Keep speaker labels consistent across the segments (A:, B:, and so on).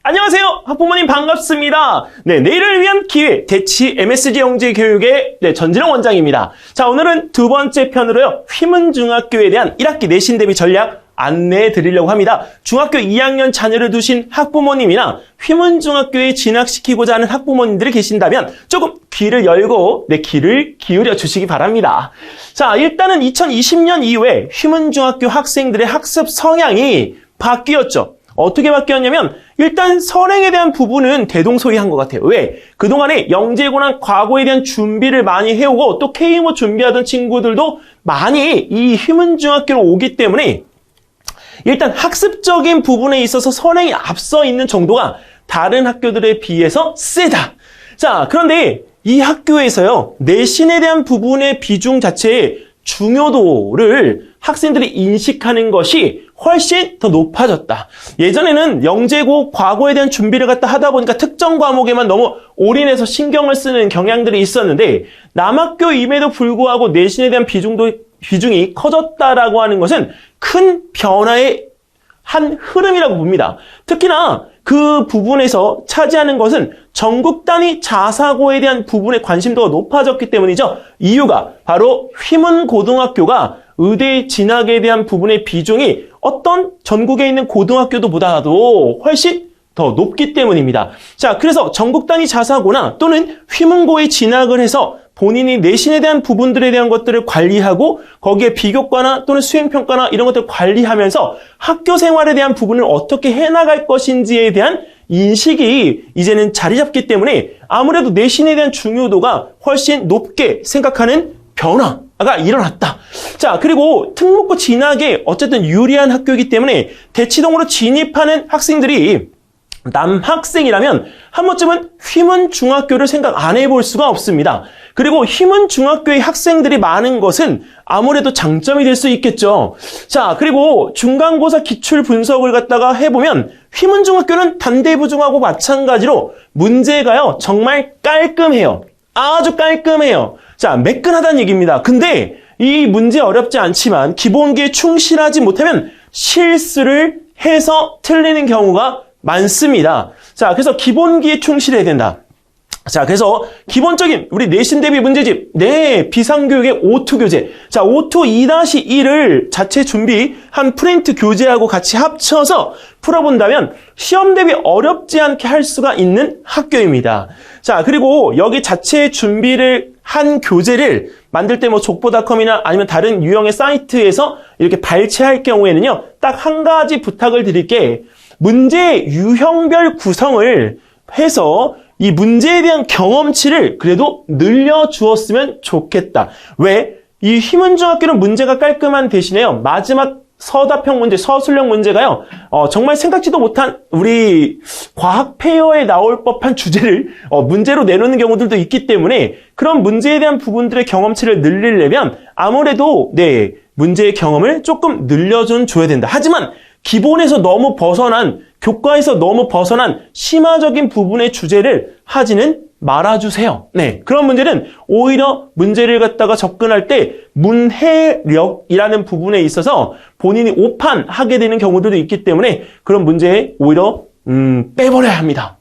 A: 안녕하세요. 학부모님 반갑습니다. 네, 내일을 위한 기회 대치 MSG 영재 교육의 전진영 원장입니다. 자, 오늘은 두 번째 편으로요. 휘문중학교에 대한 1학기 내신 대비 전략 안내해 드리려고 합니다. 중학교 2학년 자녀를 두신 학부모님이나 휘문중학교에 진학시키고자 하는 학부모님들이 계신다면 조금 귀를 열고 귀를 기울여 주시기 바랍니다. 자, 일단은 2020년 이후에 휘문중학교 학생들의 학습 성향이 바뀌었죠. 어떻게 바뀌었냐면 일단 선행에 대한 부분은 대동소이한 것 같아요. 왜? 그동안에 영재고나 과거에 대한 준비를 많이 해오고 또 K모 준비하던 친구들도 많이 이 휘문중학교로 오기 때문에 일단 학습적인 부분에 있어서 선행이 앞서 있는 정도가 다른 학교들에 비해서 세다. 자, 그런데 이 학교에서요, 내신에 대한 부분의 비중 자체의 중요도를 학생들이 인식하는 것이 훨씬 더 높아졌다. 예전에는 영재고 과거에 대한 준비를 갖다 하다 보니까 특정 과목에만 너무 올인해서 신경을 쓰는 경향들이 있었는데 남학교임에도 불구하고 내신에 대한 비중이 커졌다라고 하는 것은 큰 변화의 한 흐름이라고 봅니다. 특히나 그 부분에서 차지하는 것은 전국 단위 자사고에 대한 부분의 관심도가 높아졌기 때문이죠. 이유가 바로 휘문고등학교가 의대 진학에 대한 부분의 비중이 어떤 전국에 있는 고등학교보다도 훨씬 더 높기 때문입니다. 자, 그래서 전국 단위 자사고나 또는 휘문고에 진학을 해서 본인이 내신에 대한 부분들에 대한 것들을 관리하고 거기에 비교과나 또는 수행평가나 이런 것들을 관리하면서 학교 생활에 대한 부분을 어떻게 해나갈 것인지에 대한 인식이 이제는 자리 잡기 때문에 아무래도 내신에 대한 중요도가 훨씬 높게 생각하는 변화가 일어났다. 자, 그리고 특목고 진학에 어쨌든 유리한 학교이기 때문에 대치동으로 진입하는 학생들이 남학생이라면 한 번쯤은 휘문중학교를 생각 안 해볼 수가 없습니다. 그리고 휘문중학교의 학생들이 많은 것은 아무래도 장점이 될 수 있겠죠. 자, 그리고 중간고사 기출 분석을 갖다가 해보면 휘문중학교는 단대부중하고 마찬가지로 문제가요 정말 깔끔해요. 아주 깔끔해요. 자, 매끈하다는 얘기입니다. 근데 이 문제 어렵지 않지만 기본기에 충실하지 못하면 실수를 해서 틀리는 경우가 많습니다. 자, 그래서 기본기에 충실해야 된다. 자, 그래서 기본적인 우리 내신 대비 문제집, 비상교육의 O2 교재. 자, O2 2-1을 자체 준비한 프린트 교재하고 같이 합쳐서 풀어본다면 시험 대비 어렵지 않게 할 수가 있는 학교입니다. 자, 그리고 여기 자체 준비를 한 교재를 만들 때 족보닷컴이나 아니면 다른 유형의 사이트에서 이렇게 발췌할 경우에는요, 딱 한 가지 부탁을 드릴게. 문제 유형별 구성을 해서 이 문제에 대한 경험치를 그래도 늘려주었으면 좋겠다. 왜? 이 휘문중학교는 문제가 깔끔한 대신에요. 마지막 서답형 문제, 서술형 문제가요. 정말 생각지도 못한 우리 과학 페어에 나올 법한 주제를 문제로 내놓는 경우들도 있기 때문에 그런 문제에 대한 부분들의 경험치를 늘리려면 아무래도 문제의 경험을 조금 늘려줘야 된다. 하지만 기본에서 너무 벗어난, 교과에서 너무 벗어난 심화적인 부분의 주제를 하지는 말아주세요. 그런 문제는 오히려 문제를 갖다가 접근할 때 문해력이라는 부분에 있어서 본인이 오판하게 되는 경우들도 있기 때문에 그런 문제에 오히려 빼버려야 합니다.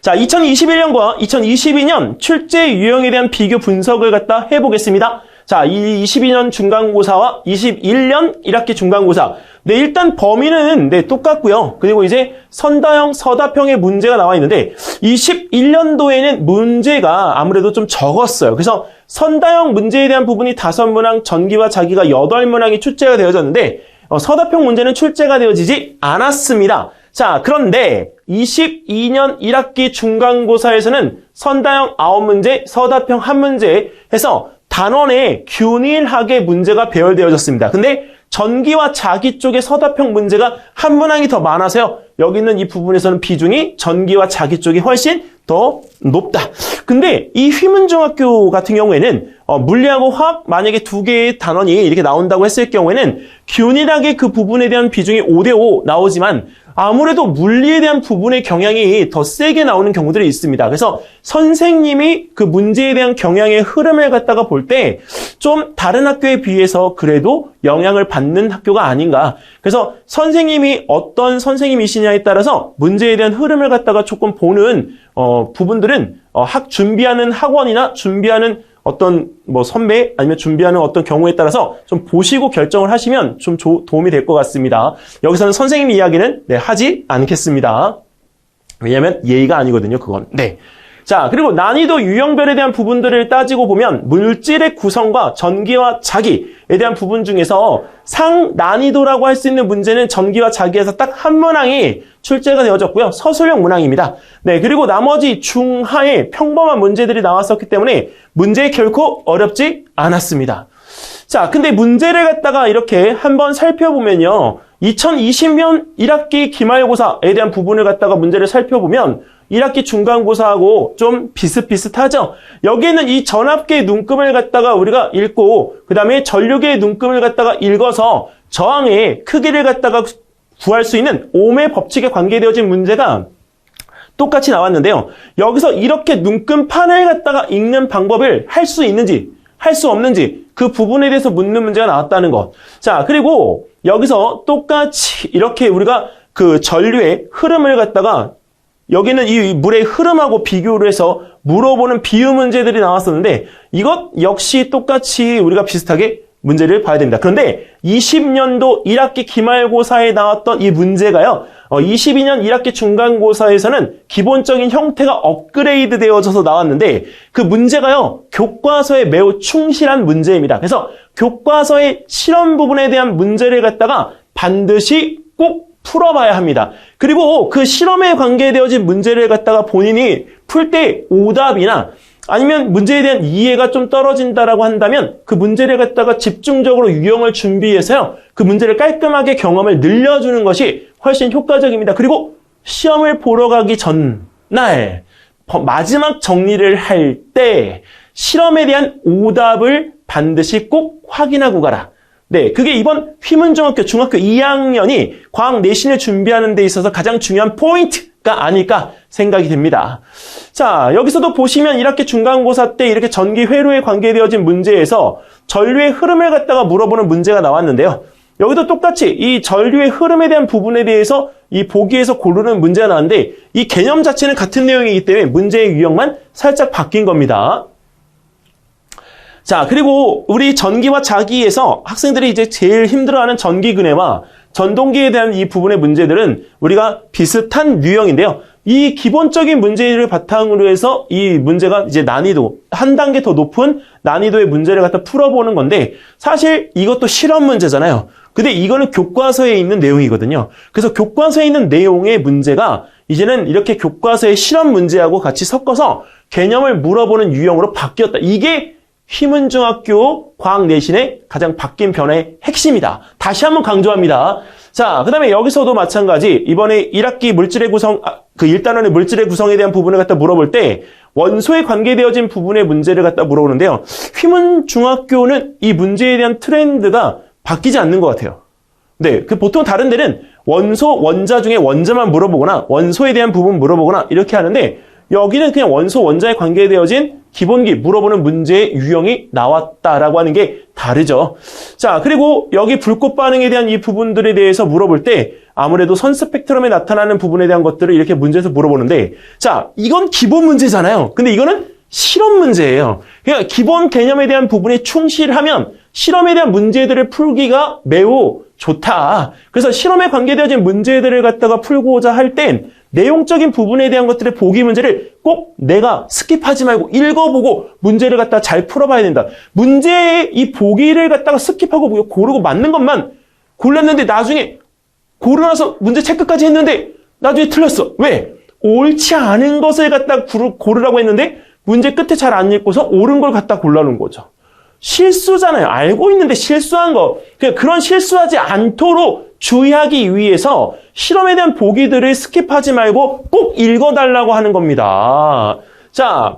A: 자, 2021년과 2022년 출제 유형에 대한 비교 분석을 갖다 해보겠습니다. 자, 이 22년 중간고사와 21년 1학기 중간고사. 일단 범위는 똑같고요. 그리고 이제 선다형, 서답형의 문제가 나와 있는데 21년도에는 문제가 아무래도 좀 적었어요. 그래서 선다형 문제에 대한 부분이 5문항, 전기와 자기가 8문항이 출제가 되어졌는데 서답형 문제는 출제가 되어지지 않았습니다. 자, 그런데 22년 1학기 중간고사에서는 선다형 9문제, 서답형 1문제 해서 단원에 균일하게 문제가 배열되어졌습니다. 근데 전기와 자기 쪽의 서답형 문제가 한 문항이 더 많아서요. 여기 있는 이 부분에서는 비중이 전기와 자기 쪽이 훨씬 더 높다. 근데 이 휘문중학교 같은 경우에는 물리하고 화학 만약에 두 개의 단원이 이렇게 나온다고 했을 경우에는 균일하게 그 부분에 대한 비중이 5대5 나오지만 아무래도 물리에 대한 부분의 경향이 더 세게 나오는 경우들이 있습니다. 그래서 선생님이 그 문제에 대한 경향의 흐름을 갖다가 볼 때 좀 다른 학교에 비해서 그래도 영향을 받는 학교가 아닌가. 그래서 선생님이 어떤 선생님이시냐에 따라서 문제에 대한 흐름을 갖다가 조금 보는 부분들은 준비하는 학원이나 준비하는 어떤 선배 아니면 준비하는 어떤 경우에 따라서 좀 보시고 결정을 하시면 좀 도움이 될 것 같습니다. 여기서는 선생님 이야기는 하지 않겠습니다. 왜냐하면 예의가 아니거든요, 그건. 네. 자, 그리고 난이도 유형별에 대한 부분들을 따지고 보면 물질의 구성과 전기와 자기에 대한 부분 중에서 상난이도라고 할 수 있는 문제는 전기와 자기에서 딱 한 문항이 출제가 되어졌고요. 서술형 문항입니다. 네, 그리고 나머지 중하의 평범한 문제들이 나왔었기 때문에 문제 결코 어렵지 않았습니다. 자, 근데 문제를 갖다가 이렇게 한번 살펴보면요. 2020년 1학기 기말고사에 대한 부분을 갖다가 문제를 살펴보면 1학기 중간고사하고 좀 비슷비슷하죠. 여기에는 이 전압계의 눈금을 갖다가 우리가 읽고 그 다음에 전류계의 눈금을 갖다가 읽어서 저항의 크기를 갖다가 구할 수 있는 ohm의 법칙에 관계되어진 문제가 똑같이 나왔는데요. 여기서 이렇게 눈금판을 갖다가 읽는 방법을 할 수 있는지 할 수 없는지 그 부분에 대해서 묻는 문제가 나왔다는 것. 자, 그리고 여기서 똑같이 이렇게 우리가 그 전류의 흐름을 갖다가 여기는 이 물의 흐름하고 비교를 해서 물어보는 비유 문제들이 나왔었는데 이것 역시 똑같이 우리가 비슷하게 문제를 봐야 됩니다. 그런데 20년도 1학기 기말고사에 나왔던 이 문제가요. 22년 1학기 중간고사에서는 기본적인 형태가 업그레이드 되어져서 나왔는데 그 문제가요. 교과서에 매우 충실한 문제입니다. 그래서 교과서의 실험 부분에 대한 문제를 갖다가 반드시 꼭 풀어봐야 합니다. 그리고 그 실험에 관계되어진 문제를 갖다가 본인이 풀 때 오답이나 아니면 문제에 대한 이해가 좀 떨어진다라고 한다면 그 문제를 갖다가 집중적으로 유형을 준비해서요. 그 문제를 깔끔하게 경험을 늘려주는 것이 훨씬 효과적입니다. 그리고 시험을 보러 가기 전날 마지막 정리를 할 때 실험에 대한 오답을 반드시 꼭 확인하고 가라. 네, 그게 이번 휘문중학교 중학교 2학년이 과학 내신을 준비하는 데 있어서 가장 중요한 포인트가 아닐까 생각이 됩니다. 자, 여기서도 보시면 1학기 중간고사 때 이렇게 전기 회로에 관계되어진 문제에서 전류의 흐름을 갖다가 물어보는 문제가 나왔는데요. 여기도 똑같이 이 전류의 흐름에 대한 부분에 대해서 이 보기에서 고르는 문제가 나왔는데 이 개념 자체는 같은 내용이기 때문에 문제의 유형만 살짝 바뀐 겁니다. 자, 그리고 우리 전기와 자기에서 학생들이 이제 제일 힘들어하는 전기근해와 전동기에 대한 이 부분의 문제들은 우리가 비슷한 유형인데요. 이 기본적인 문제를 바탕으로 해서 이 문제가 이제 난이도, 한 단계 더 높은 난이도의 문제를 갖다 풀어보는 건데 사실 이것도 실험 문제잖아요. 근데 이거는 교과서에 있는 내용이거든요. 그래서 교과서에 있는 내용의 문제가 이제는 이렇게 교과서의 실험 문제하고 같이 섞어서 개념을 물어보는 유형으로 바뀌었다. 이게 휘문중학교 과학 내신의 가장 바뀐 변화의 핵심이다. 다시 한번 강조합니다. 자, 그 다음에 여기서도 마찬가지 이번에 1학기 물질의 구성, 그 1단원의 물질의 구성에 대한 부분을 갖다 물어볼 때 원소에 관계되어진 부분의 문제를 갖다 물어보는데요. 휘문중학교는 이 문제에 대한 트렌드가 바뀌지 않는 것 같아요. 네, 그 보통 다른 데는 원소, 원자 중에 원자만 물어보거나 원소에 대한 부분 물어보거나 이렇게 하는데 여기는 그냥 원소, 원자에 관계되어진 기본기 물어보는 문제의 유형이 나왔다라고 하는 게 다르죠. 자, 그리고 여기 불꽃 반응에 대한 이 부분들에 대해서 물어볼 때 아무래도 선 스펙트럼에 나타나는 부분에 대한 것들을 이렇게 문제에서 물어보는데 자, 이건 기본 문제잖아요. 근데 이거는 실험 문제예요. 그러니까 기본 개념에 대한 부분에 충실하면 실험에 대한 문제들을 풀기가 매우 좋다. 그래서 실험에 관계되어진 문제들을 갖다가 풀고자 할 땐 내용적인 부분에 대한 것들의 보기 문제를 꼭 내가 스킵하지 말고 읽어보고 문제를 갖다가 잘 풀어봐야 된다. 문제의 이 보기를 갖다가 스킵하고 고르고 맞는 것만 골랐는데 나중에 고르고 나서 문제 체크까지 했는데 나중에 틀렸어. 왜? 옳지 않은 것을 갖다가 고르라고 했는데 문제 끝에 잘 안 읽고서 옳은 걸 갖다 골라놓은 거죠. 실수잖아요. 알고 있는데 실수한 거. 그런 실수하지 않도록 주의하기 위해서 실험에 대한 보기들을 스킵하지 말고 꼭 읽어달라고 하는 겁니다. 자,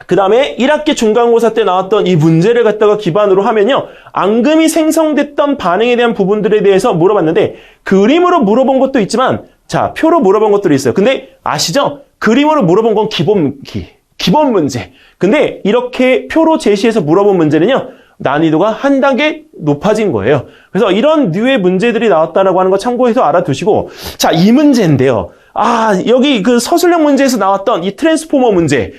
A: 그 다음에 1학기 중간고사 때 나왔던 이 문제를 갖다가 기반으로 하면요. 앙금이 생성됐던 반응에 대한 부분들에 대해서 물어봤는데 그림으로 물어본 것도 있지만 자, 표로 물어본 것들이 있어요. 근데 아시죠? 그림으로 물어본 건 기본 문제. 근데 이렇게 표로 제시해서 물어본 문제는요. 난이도가 한 단계 높아진 거예요. 그래서 이런 류의 문제들이 나왔다라고 하는 거 참고해서 알아두시고 자, 이 문제인데요. 여기 그 서술형 문제에서 나왔던 이 트랜스포머 문제.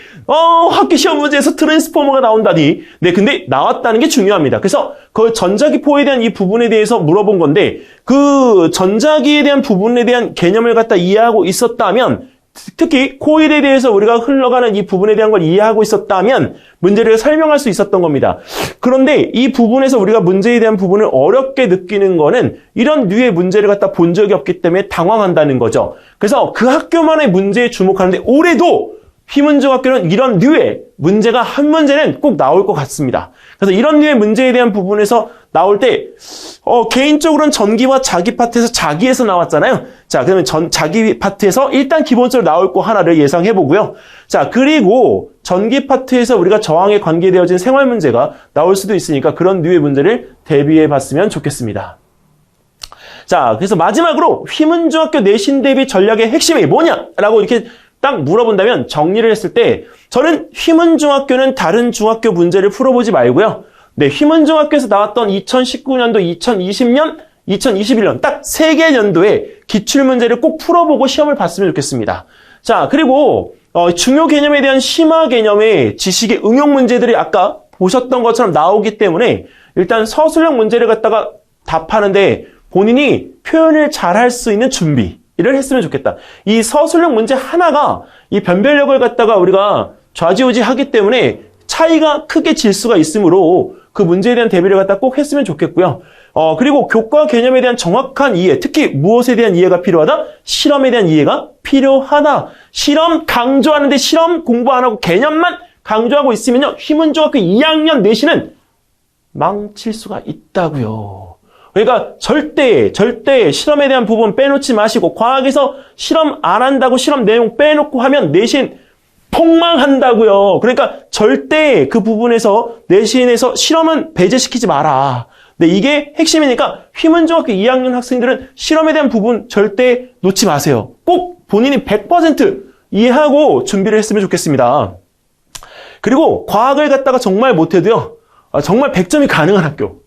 A: 학기 시험 문제에서 트랜스포머가 나온다니. 네, 근데 나왔다는 게 중요합니다. 그래서 그 전자기포에 대한 이 부분에 대해서 물어본 건데 그 전자기에 대한 부분에 대한 개념을 갖다 이해하고 있었다면 특히 코일에 대해서 우리가 흘러가는 이 부분에 대한 걸 이해하고 있었다면 문제를 설명할 수 있었던 겁니다. 그런데 이 부분에서 우리가 문제에 대한 부분을 어렵게 느끼는 거는 이런 류의 문제를 갖다 본 적이 없기 때문에 당황한다는 거죠. 그래서 그 학교만의 문제에 주목하는데 올해도 휘문중학교는 이런 류의 문제가 한 문제는 꼭 나올 것 같습니다. 그래서 이런 류의 문제에 대한 부분에서 나올 때 개인적으로는 전기와 자기 파트에서 자기에서 나왔잖아요. 자, 그러면 자기 파트에서 일단 기본적으로 나올 거 하나를 예상해 보고요. 자, 그리고 전기 파트에서 우리가 저항에 관계되어진 생활 문제가 나올 수도 있으니까 그런 류의 문제를 대비해 봤으면 좋겠습니다. 자, 그래서 마지막으로 휘문중학교 내신 대비 전략의 핵심이 뭐냐라고 이렇게 딱 물어본다면 정리를 했을 때 저는 휘문중학교는 다른 중학교 문제를 풀어보지 말고요. 네, 휘문중학교에서 나왔던 2019년도, 2020년, 2021년 딱 3개 년도에 기출문제를 꼭 풀어보고 시험을 봤으면 좋겠습니다. 자, 그리고 중요 개념에 대한 심화 개념의 지식의 응용 문제들이 아까 보셨던 것처럼 나오기 때문에 일단 서술형 문제를 갖다가 답하는데 본인이 표현을 잘할 수 있는 준비를 했으면 좋겠다. 이 서술형 문제 하나가 이 변별력을 갖다가 우리가 좌지우지하기 때문에 차이가 크게 질 수가 있으므로 그 문제에 대한 대비를 갖다 꼭 했으면 좋겠고요. 그리고 교과 개념에 대한 정확한 이해, 특히 무엇에 대한 이해가 필요하다? 실험에 대한 이해가 필요하다. 실험 강조하는데 실험 공부 안 하고 개념만 강조하고 있으면요. 휘문중학교 2학년 내신은 망칠 수가 있다고요. 그러니까 절대 실험에 대한 부분 빼놓지 마시고 과학에서 실험 안 한다고 실험 내용 빼놓고 하면 내신 폭망한다고요. 그러니까 절대 그 부분에서 내신에서 실험은 배제시키지 마라. 네, 이게 핵심이니까 휘문중학교 2학년 학생들은 실험에 대한 부분 절대 놓지 마세요. 꼭 본인이 100% 이해하고 준비를 했으면 좋겠습니다. 그리고 과학을 갖다가 정말 못해도요. 정말 100점이 가능한 학교.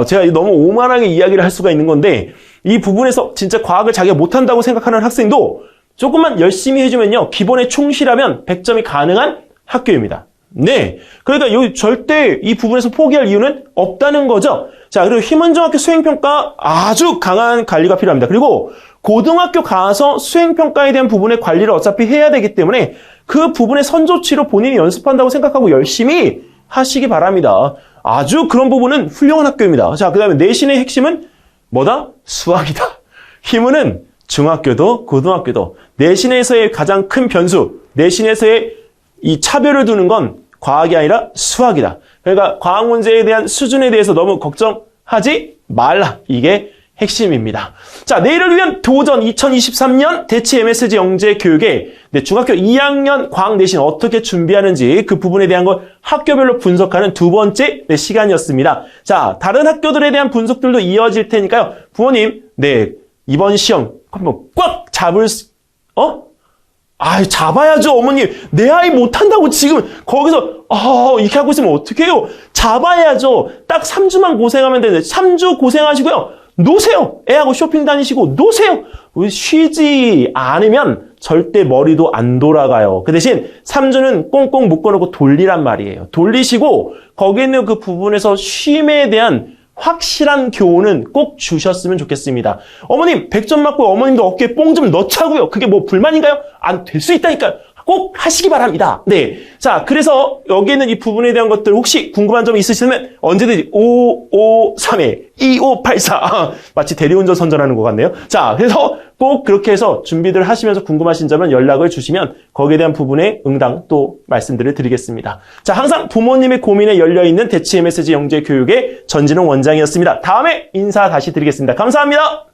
A: 제가 너무 오만하게 이야기를 할 수가 있는 건데 이 부분에서 진짜 과학을 자기가 못한다고 생각하는 학생도 조금만 열심히 해주면요. 기본에 충실하면 100점이 가능한 학교입니다. 네. 그러니까 절대 이 부분에서 포기할 이유는 없다는 거죠. 자, 그리고 휘문중학교 수행평가 아주 강한 관리가 필요합니다. 그리고 고등학교 가서 수행평가에 대한 부분의 관리를 어차피 해야 되기 때문에 그 부분의 선조치로 본인이 연습한다고 생각하고 열심히 하시기 바랍니다. 아주 그런 부분은 훌륭한 학교입니다. 자, 그 다음에 내신의 핵심은 뭐다? 수학이다. 휘문은 중학교도 고등학교도 내신에서의 가장 큰 변수, 내신에서의 이 차별을 두는 건 과학이 아니라 수학이다. 그러니까 과학 문제에 대한 수준에 대해서 너무 걱정하지 말라. 이게 핵심입니다. 자, 내일을 위한 도전 2023년 대치 MSG 영재 교육에 중학교 2학년 과학 내신 어떻게 준비하는지 그 부분에 대한 걸 학교별로 분석하는 두 번째 시간이었습니다. 자, 다른 학교들에 대한 분석들도 이어질 테니까요. 부모님, 이번 시험 한번 꽉 잡아야죠, 어머님. 내 아이 못한다고 지금 거기서 이렇게 하고 있으면 어떡해요? 잡아야죠. 딱 3주만 고생하면 되는데 3주 고생하시고요. 노세요. 애하고 쇼핑 다니시고 노세요. 쉬지 않으면 절대 머리도 안 돌아가요. 그 대신 3주는 꽁꽁 묶어놓고 돌리란 말이에요. 돌리시고 거기에 있는 그 부분에서 쉼에 대한 확실한 교훈은 꼭 주셨으면 좋겠습니다. 어머님 100점 맞고 어머님도 어깨에 뽕 좀 넣자고요. 그게 뭐 불만인가요? 안 될 수 있다니까요. 꼭 하시기 바랍니다. 네. 자, 그래서 여기 있는 이 부분에 대한 것들 혹시 궁금한 점 있으시면 언제든지 5532-2584 마치 대리운전 선전하는 것 같네요. 자, 그래서 꼭 그렇게 해서 준비들 하시면서 궁금하신 점은 연락을 주시면 거기에 대한 부분에 응당 또 말씀들을 드리겠습니다. 자, 항상 부모님의 고민에 열려있는 대치 MSG 영재 교육의 전진웅 원장이었습니다. 다음에 인사 다시 드리겠습니다. 감사합니다.